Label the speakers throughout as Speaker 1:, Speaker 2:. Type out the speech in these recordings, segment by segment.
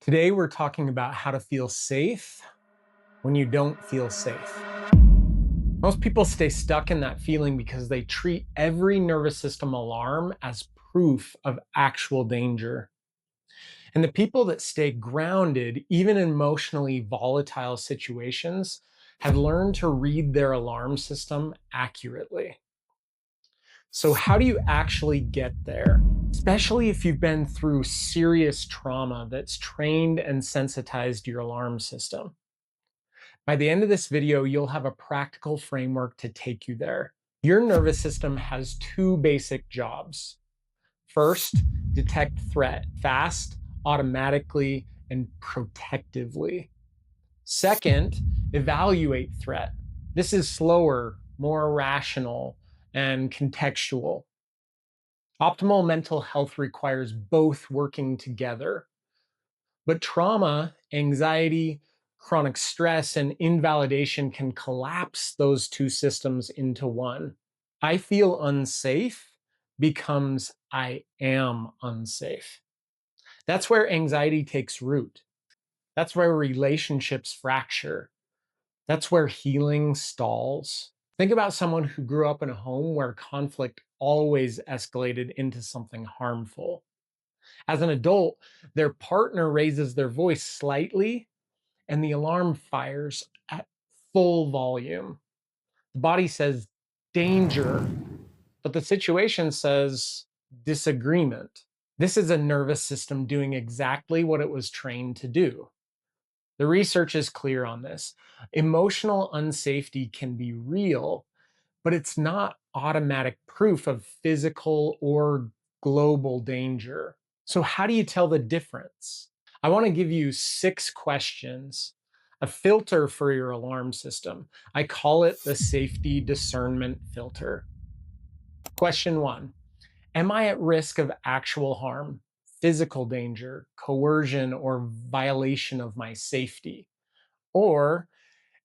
Speaker 1: Today, we're talking about how to feel safe when you don't feel safe. Most people stay stuck in that feeling because they treat every nervous system alarm as proof of actual danger. And the people that stay grounded, even in emotionally volatile situations, have learned to read their alarm system accurately. So, how do you actually get there? Especially if you've been through serious trauma that's trained and sensitized your alarm system. By the end of this video, you'll have a practical framework to take you there. Your nervous system has two basic jobs. First, detect threat fast, automatically, and protectively. Second, evaluate threat. This is slower, more rational, and contextual. Optimal mental health requires both working together. But trauma, anxiety, chronic stress, and invalidation can collapse those two systems into one. I feel unsafe becomes I am unsafe. That's where anxiety takes root. That's where relationships fracture. That's where healing stalls. Think about someone who grew up in a home where conflict always escalated into something harmful. As an adult, their partner raises their voice slightly and the alarm fires at full volume. The body says danger, but the situation says disagreement. This is a nervous system doing exactly what it was trained to do. The research is clear on this. Emotional unsafety can be real, but it's not automatic proof of physical or global danger. So, how do you tell the difference? I want to give you 6 questions, a filter for your alarm system. I call it the safety discernment filter. Question 1: am I at risk of actual harm, physical danger, coercion, or violation of my safety? Or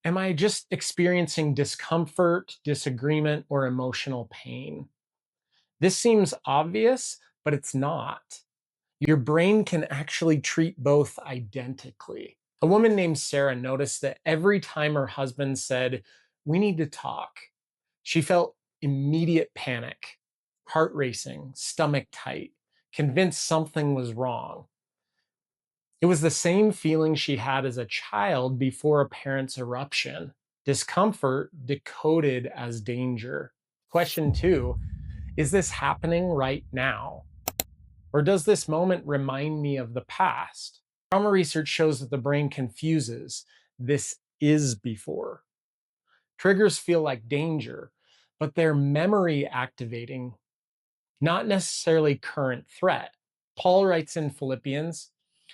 Speaker 1: am I just experiencing discomfort, disagreement, or emotional pain? This seems obvious, but it's not. Your brain can actually treat both identically. A woman named Sarah noticed that every time her husband said, "We need to talk," she felt immediate panic, heart racing, stomach tight, convinced something was wrong. It was the same feeling she had as a child before a parent's eruption, discomfort decoded as danger. Question 2: is this happening right now? Or does this moment remind me of the past? Trauma research shows that the brain confuses this is before. Triggers feel like danger, but they're memory activating, not necessarily current threat. Paul writes in Philippians,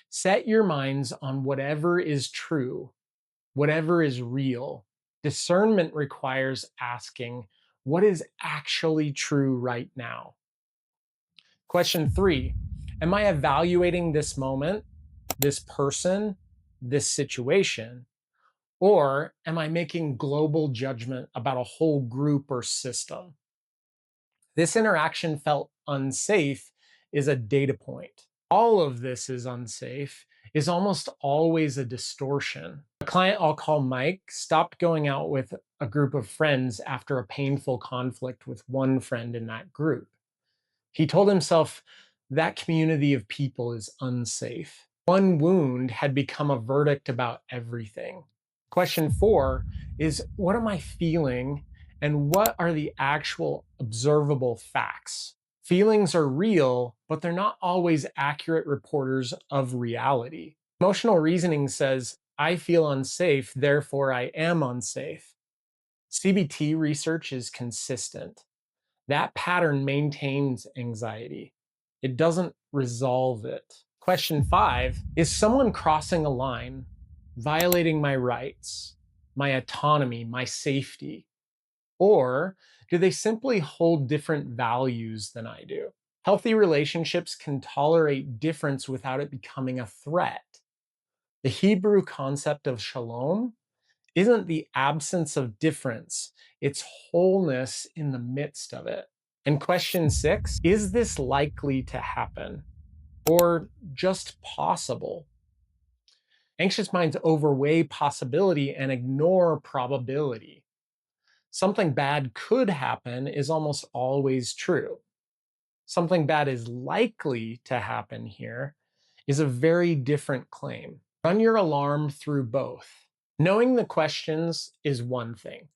Speaker 1: set your minds on whatever is true, whatever is real. Discernment requires asking, what is actually true right now? Question 3: am I evaluating this moment, this person, this situation? Or am I making global judgment about a whole group or system? This interaction felt unsafe is a data point. All of this is unsafe is almost always a distortion. A client I'll call Mike stopped going out with a group of friends after a painful conflict with one friend in that group. He told himself that community of people is unsafe. One wound had become a verdict about everything. Question 4 is, what am I feeling and what are the actual observable facts? Feelings are real, but they're not always accurate reporters of reality. Emotional reasoning says, I feel unsafe, therefore I am unsafe. CBT research is consistent. That pattern maintains anxiety. It doesn't resolve it. Question 5, is someone crossing a line, violating my rights, my autonomy, my safety? Or do they simply hold different values than I do? Healthy relationships can tolerate difference without it becoming a threat. The Hebrew concept of shalom isn't the absence of difference, it's wholeness in the midst of it. And question 6, is this likely to happen or just possible? Anxious minds overweigh possibility and ignore probability. Something bad could happen is almost always true. Something bad is likely to happen here is a very different claim. Run your alarm through both. Knowing the questions is one thing.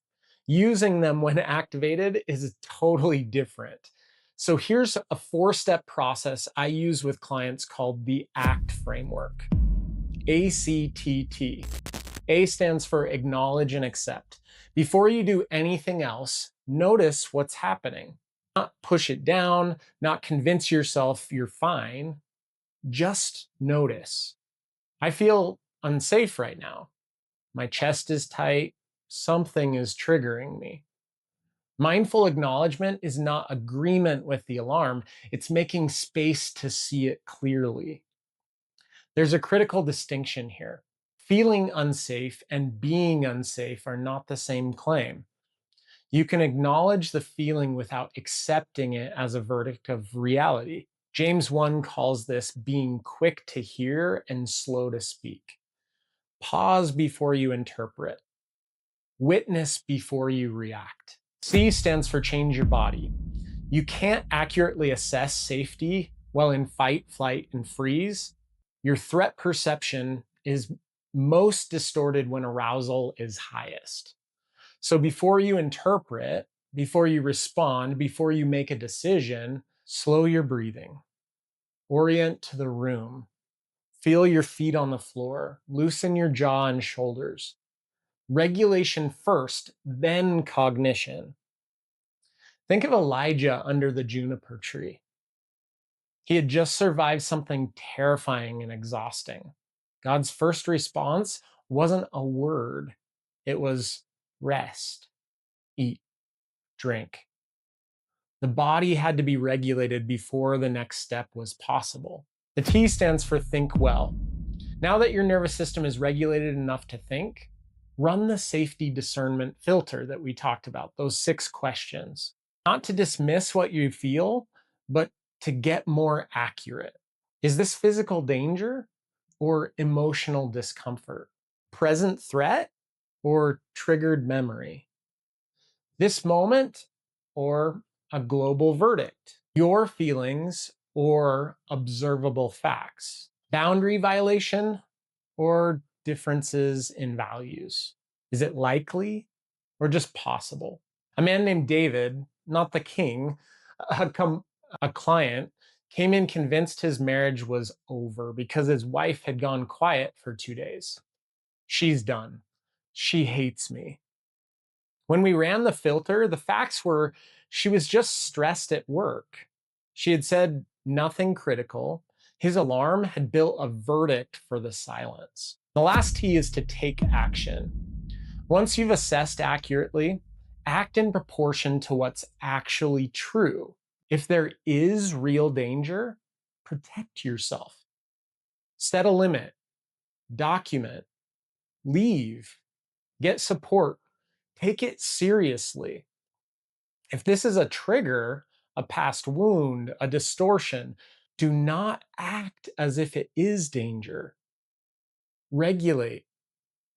Speaker 1: Using them when activated is totally different. So here's a 4-step process I use with clients called the ACT framework. ACTT. A stands for acknowledge and accept. Before you do anything else, notice what's happening. Not push it down, not convince yourself you're fine. Just notice. I feel unsafe right now. My chest is tight. Something is triggering me. Mindful acknowledgement is not agreement with the alarm, it's making space to see it clearly. There's a critical distinction here. Feeling unsafe and being unsafe are not the same claim. You can acknowledge the feeling without accepting it as a verdict of reality. James 1 calls this being quick to hear and slow to speak. Pause before you interpret. Witness before you react. C stands for change your body. You can't accurately assess safety while in fight, flight, and freeze. Your threat perception is most distorted when arousal is highest. So before you interpret, before you respond, before you make a decision, slow your breathing. Orient to the room. Feel your feet on the floor. Loosen your jaw and shoulders. Regulation first, then cognition. Think of Elijah under the juniper tree. He had just survived something terrifying and exhausting. God's first response wasn't a word, it was rest, eat, drink. The body had to be regulated before the next step was possible. The T stands for think well. Now that your nervous system is regulated enough to think, run the safety discernment filter that we talked about, those 6 questions. Not to dismiss what you feel, but to get more accurate. Is this physical danger or emotional discomfort? Present threat or triggered memory? This moment or a global verdict? Your feelings or observable facts? Boundary violation or differences in values? Is it likely or just possible? A man named David, not the king, a client, came in convinced his marriage was over because his wife had gone quiet for 2 days. She's done. She hates me. When we ran the filter, the facts were she was just stressed at work. She had said nothing critical. His alarm had built a verdict for the silence. The last T is to take action. Once you've assessed accurately, act in proportion to what's actually true. If there is real danger, protect yourself. Set a limit, document, leave, get support, take it seriously. If this is a trigger, a past wound, a distortion, do not act as if it is danger. Regulate,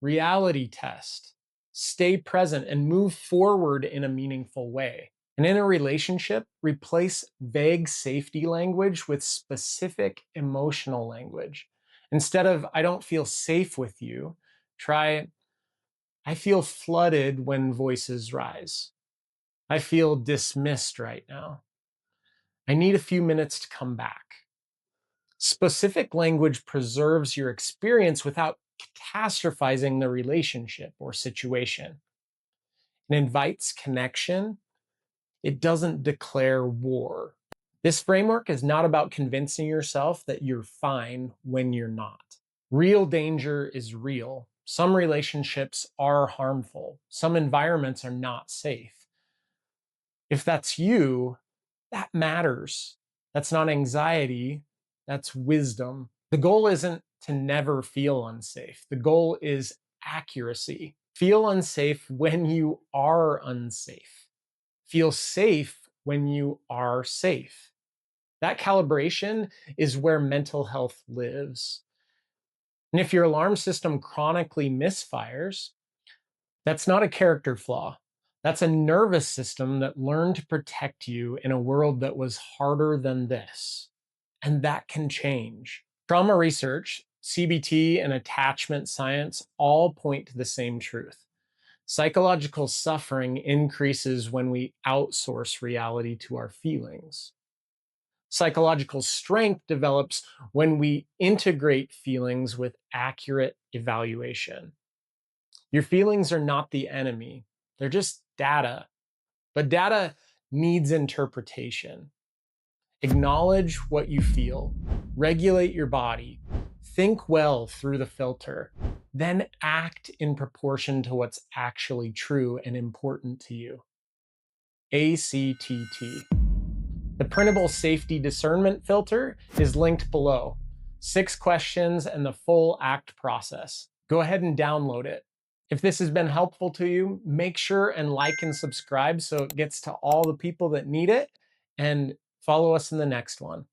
Speaker 1: reality test, stay present, and move forward in a meaningful way. And in a relationship, replace vague safety language with specific emotional language. Instead of, I don't feel safe with you, try, I feel flooded when voices rise. I feel dismissed right now. I need a few minutes to come back. Specific language preserves your experience without catastrophizing the relationship or situation. It invites connection. It doesn't declare war. This framework is not about convincing yourself that you're fine when you're not. Real danger is real. Some relationships are harmful. Some environments are not safe. If that's you, that matters. That's not anxiety, that's wisdom. The goal isn't to never feel unsafe. The goal is accuracy. Feel unsafe when you are unsafe. Feel safe when you are safe. That calibration is where mental health lives. And if your alarm system chronically misfires, that's not a character flaw. That's a nervous system that learned to protect you in a world that was harder than this. And that can change. Trauma research, CBT, and attachment science all point to the same truth. Psychological suffering increases when we outsource reality to our feelings. Psychological strength develops when we integrate feelings with accurate evaluation. Your feelings are not the enemy, they're just data. But data needs interpretation. Acknowledge what you feel, regulate your body, think well through the filter, then act in proportion to what's actually true and important to you. ACTT. The printable safety discernment filter is linked below. 6 questions and the full ACT process. Go ahead and download it. If this has been helpful to you, make sure and like and subscribe so it gets to all the people that need it, and follow us in the next one.